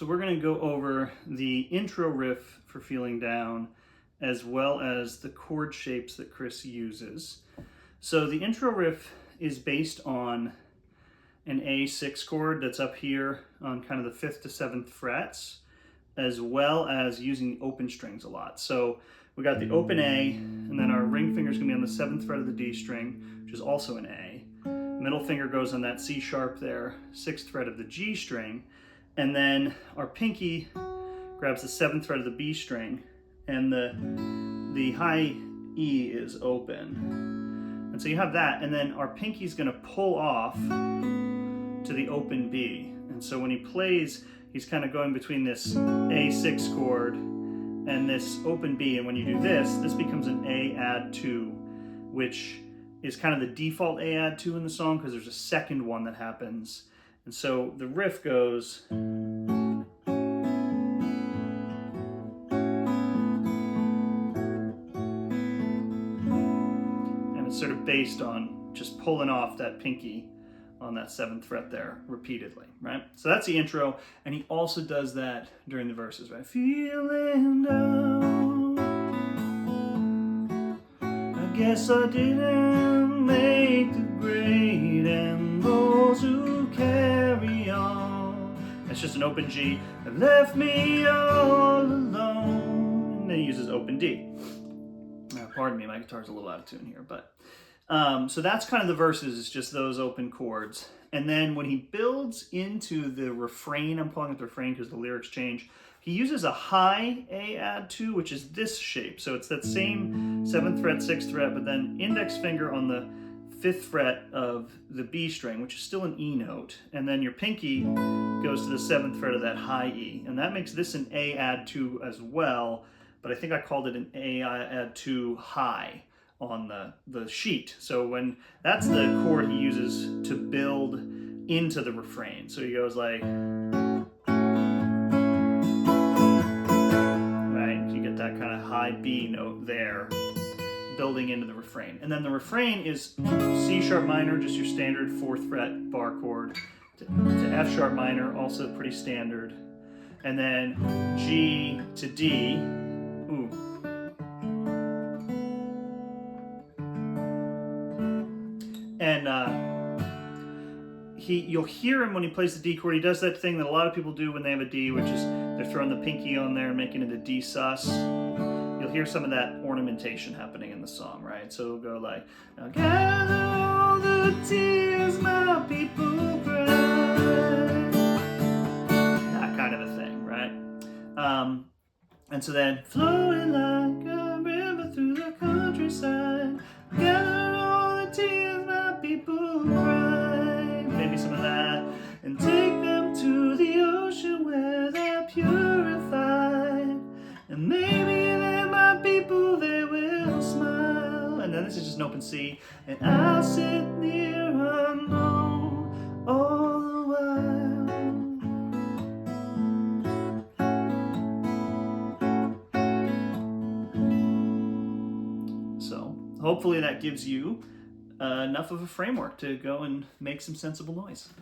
So we're going to go over the intro riff for Feeling Down, as well as the chord shapes that Chris uses. So the intro riff is based on an A6 chord that's up here on kind of the 5th to 7th frets, as well as using open strings a lot. So we got the open A, and then our ring finger is going to be on the 7th fret of the D string, which is also an A. Middle finger goes on that C sharp there, 6th fret of the G string, and then our pinky grabs the 7th fret of the B string, and the high E is open. And so you have that, and then our pinky is going to pull off to the open B. And so when he plays, he's kind of going between this A6 chord and this open B, and when you do this, this becomes an A add 2, which is kind of the default A add 2 in the song because there's a second one that happens. And so the riff goes. And it's sort of based on just pulling off that pinky on that 7th fret there repeatedly, right? So that's the intro, and he also does that during the verses, right? Feeling down, I guess I didn't make the grade, and those who carry on. It's just an open G that left me all alone, and then he uses open D. Pardon me, my guitar's a little out of tune here, but so that's kind of the verses, it's just those open chords. And then when he builds into the refrain, I'm calling it the refrain because the lyrics change, he uses a high A add 2, which is this shape. So it's that same 7th fret, 6th fret, but then index finger on the 5th fret of the B string, which is still an E note. And then your pinky goes to the 7th fret of that high E. And that makes this an A add 2 as well, but I think I called it an A add 2 high on the sheet. So when that's the chord he uses to build into the refrain. So he goes like, right, you get that kind of high B note there building into the refrain. And then the refrain is C sharp minor, just your standard 4th fret bar chord, to F sharp minor, also pretty standard, and then G to D. Ooh. And you'll hear him when he plays the D chord. He does that thing that a lot of people do when they have a D, which is they're throwing the pinky on there and making it a D sus. You'll hear some of that ornamentation happening in the song, right? So it'll go like, now gather all the tears my people cry. That kind of a thing, right? And so then, flowing like a river through the countryside, gather all the tears my people cry. Maybe some of that. And take them to the ocean where they're purified. And maybe they're my people, they will smile. And then this is just an open C. And I'll sit near unknown all the while. So hopefully that gives you enough of a framework to go and make some sensible noise.